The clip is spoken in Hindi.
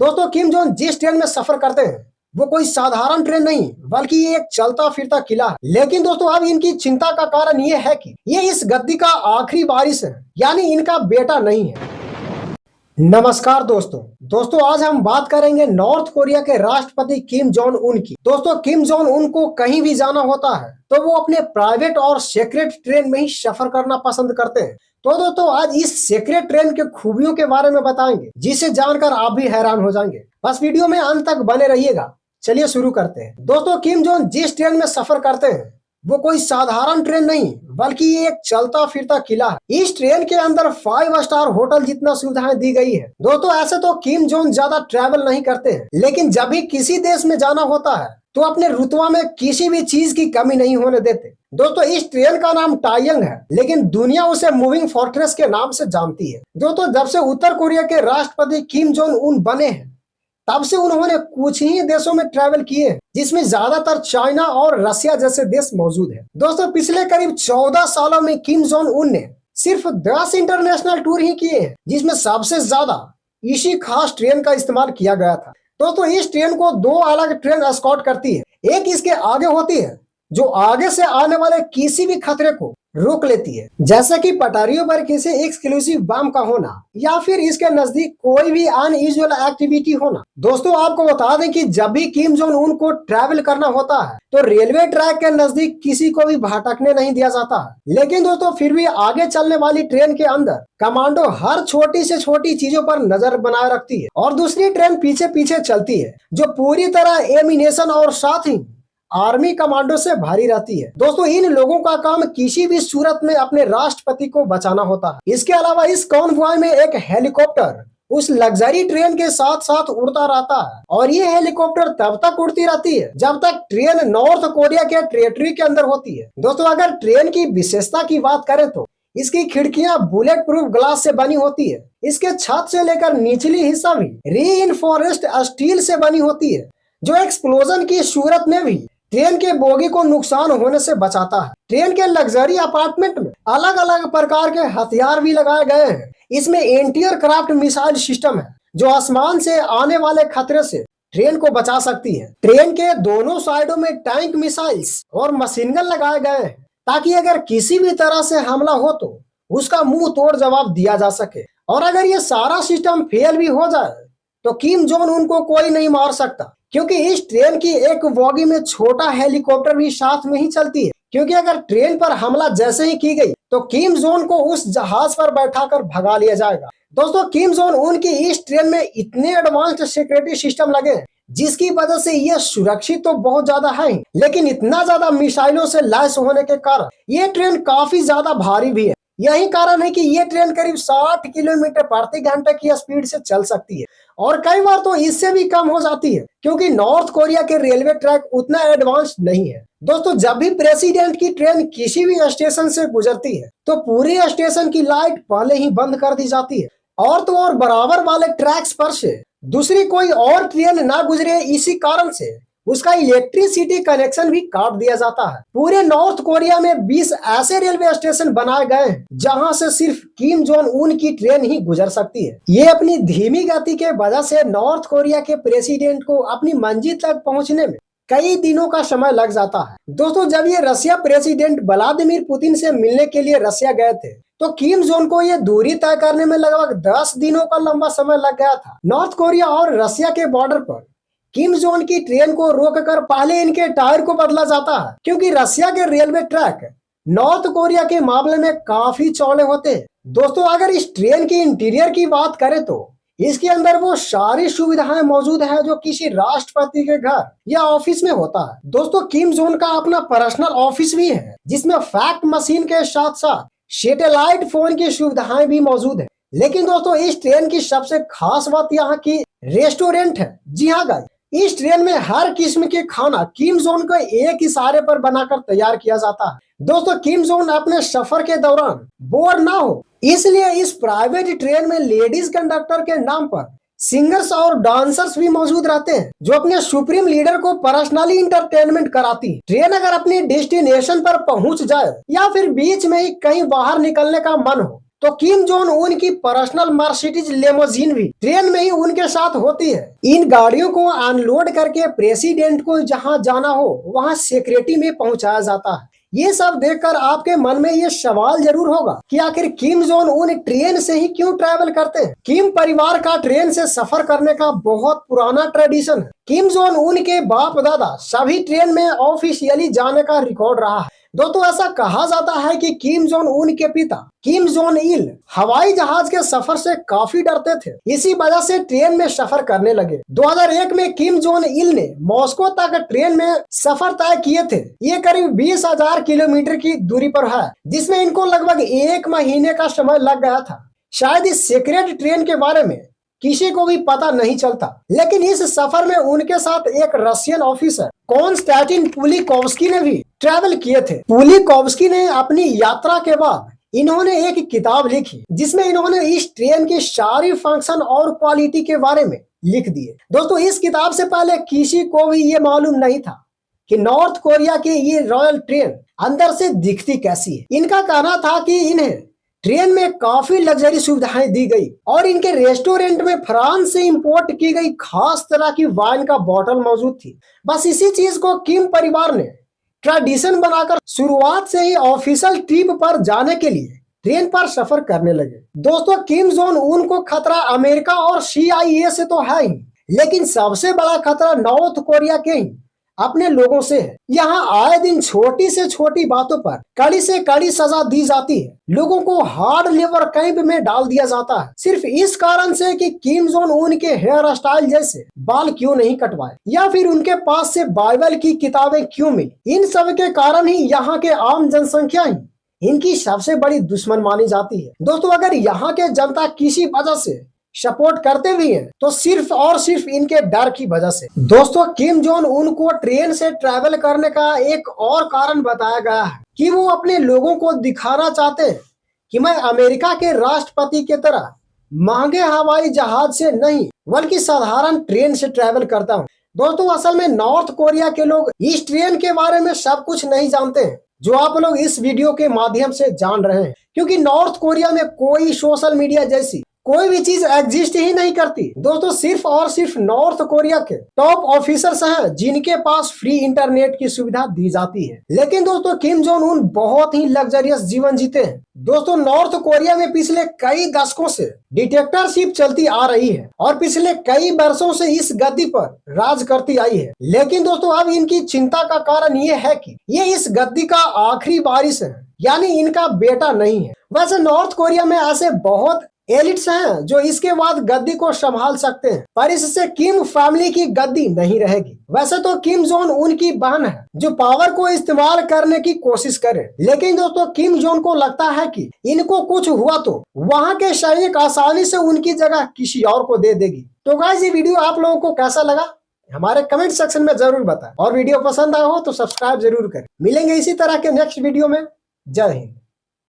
दोस्तों किम जोंग जिस ट्रेन में सफर करते हैं वो कोई साधारण ट्रेन नहीं बल्कि ये एक चलता फिरता किला है। लेकिन दोस्तों अब इनकी चिंता का कारण ये है कि ये इस गद्दी का आखिरी वारिस है, यानी इनका बेटा नहीं है। नमस्कार दोस्तों आज हम बात करेंगे नॉर्थ कोरिया के राष्ट्रपति किम जोंग उन की। दोस्तों किम जोंग उन को कहीं भी जाना होता है तो वो अपने प्राइवेट और सीक्रेट ट्रेन में ही सफर करना पसंद करते हैं। तो दोस्तों आज इस सीक्रेट ट्रेन के खूबियों के बारे में बताएंगे जिसे जानकर आप भी हैरान हो जाएंगे। बस वीडियो में अंत तक बने रहिएगा। चलिए शुरू करते हैं। दोस्तों किम जोंग जिस ट्रेन में सफर करते हैं वो कोई साधारण ट्रेन नहीं बल्कि ये एक चलता फिरता किला है। इस ट्रेन के अंदर 5 स्टार होटल जितना सुविधाएं दी गई है। दोस्तों ऐसे तो किम जोंग ज्यादा ट्रैवल नहीं करते हैं, लेकिन जब भी किसी देश में जाना होता है तो अपने रुतबा में किसी भी चीज की कमी नहीं होने देते। दोस्तों इस ट्रेन का नाम टायंग है, लेकिन दुनिया उसे मूविंग फोर्ट्रेस के नाम से जानती है। दोस्तों जब से उत्तर कोरिया के राष्ट्रपति किम जोंग उन बने हैं तब से उन्होंने कुछ ही देशों में ट्रैवल किए हैं, जिसमें ज्यादातर चाइना और रशिया जैसे देश मौजूद है। दोस्तों पिछले करीब 14 सालों में किम जोंग उन ने सिर्फ 10 इंटरनेशनल टूर ही किए हैं, जिसमें सबसे ज्यादा इसी खास ट्रेन का इस्तेमाल किया गया था। दोस्तों इस ट्रेन को 2 अलग ट्रेन एस्कॉर्ट करती है। एक इसके आगे होती है जो आगे से आने वाले किसी भी खतरे को रोक लेती है, जैसे कि पटारियों पर किसी एक्सक्लूसिव बम का होना या फिर इसके नजदीक कोई भी अनयूजुअल एक्टिविटी होना। दोस्तों आपको बता दें कि जब भी किम जोंग उन को ट्रैवल करना होता है तो रेलवे ट्रैक के नजदीक किसी को भी भटकने नहीं दिया जाता है। लेकिन दोस्तों फिर भी आगे चलने वाली ट्रेन के अंदर कमांडो हर छोटी से छोटी चीजों पर नजर बनाए रखती है और दूसरी ट्रेन पीछे पीछे चलती है, जो पूरी तरह एमिनेशन और साथ ही आर्मी कमांडो से भारी रहती है। दोस्तों इन लोगों का काम किसी भी सूरत में अपने राष्ट्रपति को बचाना होता है। इसके अलावा इस कॉन्वॉय में एक हेलीकॉप्टर उस लग्जरी ट्रेन के साथ साथ उड़ता रहता है और ये हेलीकॉप्टर तब तक उड़ती रहती है जब तक ट्रेन नॉर्थ कोरिया के टेरिटरी के अंदर होती है। दोस्तों अगर ट्रेन की विशेषता की बात करें तो इसकी खिड़कियां बुलेट प्रूफ ग्लास से बनी होती है। इसके छत से लेकर निचली हिस्सा भी रीइंफोर्स्ड स्टील से बनी होती है, जो एक्सप्लोजन की सूरत में भी ट्रेन के बोगी को नुकसान होने से बचाता है। ट्रेन के लग्जरी अपार्टमेंट में अलग अलग प्रकार के हथियार भी लगाए गए हैं। इसमें एंटी एयरक्राफ्ट मिसाइल सिस्टम है जो आसमान से आने वाले खतरे से ट्रेन को बचा सकती है। ट्रेन के दोनों साइडों में टैंक मिसाइल्स और मशीन गन लगाए गए हैं ताकि अगर किसी भी तरह से हमला हो तो उसका मुंह तोड़ जवाब दिया जा सके। और अगर ये सारा सिस्टम फेल भी हो जाए तो किम जोंग उनको कोई नहीं मार सकता, क्योंकि इस ट्रेन की एक बोगी में छोटा हेलीकॉप्टर भी साथ में ही चलती है। क्योंकि अगर ट्रेन पर हमला जैसे ही की गई तो किम जोंग को उस जहाज पर बैठाकर भगा लिया जाएगा। दोस्तों किम जोंग उन की इस ट्रेन में इतने एडवांस्ड सिक्योरिटी सिस्टम लगे हैं जिसकी वजह से यह सुरक्षित तो बहुत ज्यादा है, लेकिन इतना ज्यादा मिसाइलों से लैस होने के कारण ये ट्रेन काफी ज्यादा भारी भी है। यही कारण है कि ये ट्रेन करीब 60 किलोमीटर प्रति घंटे की स्पीड से चल सकती है और कई बार तो इससे भी कम हो जाती है, क्योंकि नॉर्थ कोरिया के रेलवे ट्रैक उतना एडवांस नहीं है। दोस्तों जब भी प्रेसिडेंट की ट्रेन किसी भी स्टेशन से गुजरती है तो पूरी स्टेशन की लाइट पहले ही बंद कर दी जाती है और तो और बराबर वाले ट्रैक्स पर से दूसरी कोई और ट्रेन ना गुजरे, इसी कारण से उसका इलेक्ट्रिसिटी कनेक्शन भी काट दिया जाता है। पूरे नॉर्थ कोरिया में 20 ऐसे रेलवे स्टेशन बनाए गए हैं जहां से सिर्फ किम जोंग उन की ट्रेन ही गुजर सकती है। ये अपनी धीमी गति के वजह से नॉर्थ कोरिया के प्रेसिडेंट को अपनी मंजिल तक पहुंचने में कई दिनों का समय लग जाता है। दोस्तों जब ये रशिया प्रेसिडेंट व्लादिमीर पुतिन से मिलने के लिए रशिया गए थे तो किम जोंग को ये दूरी तय करने में लगभग 10 दिनों का लंबा समय लग गया था। नॉर्थ कोरिया और रशिया के बॉर्डर पर किम जोंग की ट्रेन को रोककर पहले इनके टायर को बदला जाता है, क्योंकि रशिया के रेलवे ट्रैक नॉर्थ कोरिया के मामले में काफी चौड़े होते हैं। दोस्तों अगर इस ट्रेन की इंटीरियर की बात करें तो इसके अंदर वो सारी सुविधाएं मौजूद है जो किसी राष्ट्रपति के घर या ऑफिस में होता है। दोस्तों किम जोंग का अपना पर्सनल ऑफिस भी है जिसमें फैक्स मशीन के साथ साथ सैटेलाइट फोन की सुविधाएं भी मौजूद है। लेकिन दोस्तों इस ट्रेन की सबसे खास बात यहाँ की रेस्टोरेंट है। जी हाँ गाइस, इस ट्रेन में हर किस्म के खाना किम जोंग को एक इशारे पर बनाकर तैयार किया जाता है। दोस्तों किम जोंग अपने सफर के दौरान बोर ना हो इसलिए इस प्राइवेट ट्रेन में लेडीज कंडक्टर के नाम पर सिंगर्स और डांसर्स भी मौजूद रहते हैं जो अपने सुप्रीम लीडर को पर्सनली इंटरटेनमेंट कराती है। ट्रेन अगर अपनी डेस्टिनेशन पर पहुंच जाए या फिर बीच में ही कहीं बाहर निकलने का मन हो तो किम जोंग उन की पर्सनल मर्सिडीज लेमोजीन भी ट्रेन में ही उनके साथ होती है। इन गाड़ियों को अनलोड करके प्रेसिडेंट को जहां जाना हो वहां सिक्योरिटी में पहुंचाया जाता है। ये सब देखकर आपके मन में ये सवाल जरूर होगा कि आखिर किम जोंग उन ट्रेन से ही क्यों ट्रैवल करते हैं। किम परिवार का ट्रेन से सफर करने का बहुत पुराना ट्रेडिशन है। किम जोंग उन के बाप दादा सभी ट्रेन में ऑफिशियली जाने का रिकॉर्ड रहा है। दोस्तों ऐसा कहा जाता है कि किम जोंग उन के पिता किम जोंग इल हवाई जहाज के सफर से काफी डरते थे, इसी वजह से ट्रेन में सफर करने लगे। 2001 में किम जोंग इल ने मॉस्को तक ट्रेन में सफर तय किए थे। ये करीब 20,000 किलोमीटर की दूरी पर है, जिसमें इनको लगभग 1 महीने का समय लग गया था। शायद इस सीक्रेट ट्रेन के बारे में किसी को भी पता नहीं चलता, लेकिन इस सफर में उनके साथ एक रशियन ऑफिसर कॉन्स्टेंटिन पुलिकोव्स्की ने भी ट्रैवल किए थे। पुलिकोव्स्की ने अपनी यात्रा के बाद इन्होंने एक किताब लिखी, जिसमें इन्होंने इस ट्रेन की सारी फंक्शन और क्वालिटी के बारे में लिख दिए। दोस्तों इस किताब से पहले किसी को भी ये मालूम नहीं था कि नॉर्थ कोरिया की ये रॉयल ट्रेन अंदर से दिखती कैसी है। इनका कहना था कि इन्हें ट्रेन में काफी लग्जरी सुविधाएं दी गई और इनके रेस्टोरेंट में फ्रांस से इंपोर्ट की गई खास तरह की वाइन का बोतल मौजूद थी। बस इसी चीज को किम परिवार ने ट्रेडिशन बनाकर शुरुआत से ही ऑफिशियल ट्रिप पर जाने के लिए ट्रेन पर सफर करने लगे। दोस्तों किम जोंग उन को खतरा अमेरिका और CIA से तो है ही, लेकिन सबसे बड़ा खतरा नॉर्थ कोरिया के ही अपने लोगों से है। यहाँ आए दिन छोटी से छोटी बातों पर कड़ी से कड़ी सजा दी जाती है। लोगों को हार्ड लेबर कैंप में डाल दिया जाता है, सिर्फ इस कारण से कि किम जोंग उन के हेयर स्टाइल जैसे बाल क्यों नहीं कटवाए या फिर उनके पास से बाइबल की किताबें क्यों मिली। इन सब के कारण ही यहाँ के आम जनसंख्या ही इनकी सबसे बड़ी दुश्मन मानी जाती है। दोस्तों अगर यहाँ के जनता किसी वजह से सपोर्ट करते भी हैं तो सिर्फ और सिर्फ इनके डर की वजह से। दोस्तों किम जोंग उन को ट्रेन से ट्रैवल करने का एक और कारण बताया गया है कि वो अपने लोगों को दिखाना चाहते हैं कि मैं अमेरिका के राष्ट्रपति की तरह महंगे हवाई जहाज से नहीं बल्कि साधारण ट्रेन से ट्रैवल करता हूँ। दोस्तों असल में नॉर्थ कोरिया के लोग इस ट्रेन के बारे में सब कुछ नहीं जानते हैं जो आप लोग इस वीडियो के माध्यम से जान रहे हैं, क्योंकि नॉर्थ कोरिया में कोई सोशल मीडिया जैसी कोई भी चीज एग्जिस्ट ही नहीं करती। दोस्तों सिर्फ और सिर्फ नॉर्थ कोरिया के टॉप ऑफिसर्स हैं जिनके पास फ्री इंटरनेट की सुविधा दी जाती है। लेकिन दोस्तों किम जोंग उन बहुत ही लग्जरियस जीवन जीते हैं। दोस्तों नॉर्थ कोरिया में पिछले कई दशकों से डिक्टेटरशिप चलती आ रही है और पिछले कई वर्षों से इस गद्दी पर राज करती आई है। लेकिन दोस्तों अब इनकी चिंता का कारण ये है कि ये इस गद्दी का आखिरी वारिस है, यानी इनका बेटा नहीं है। वैसे नॉर्थ कोरिया में ऐसे बहुत एलिट्स हैं जो इसके बाद गद्दी को संभाल सकते हैं, पर इससे किम फैमिली की गद्दी नहीं रहेगी। वैसे तो किम जोंग उनकी बहन है जो पावर को इस्तेमाल करने की कोशिश करे, लेकिन दोस्तों किम जोंग को लगता है कि इनको कुछ हुआ तो वहां के सैनिक आसानी से उनकी जगह किसी और को दे देगी। तो गाइस ये वीडियो आप लोगों को कैसा लगा हमारे कमेंट सेक्शन में जरूर बताएं और वीडियो पसंद आया हो तो सब्सक्राइब जरूर करें। मिलेंगे इसी तरह के नेक्स्ट वीडियो में। जय हिंद।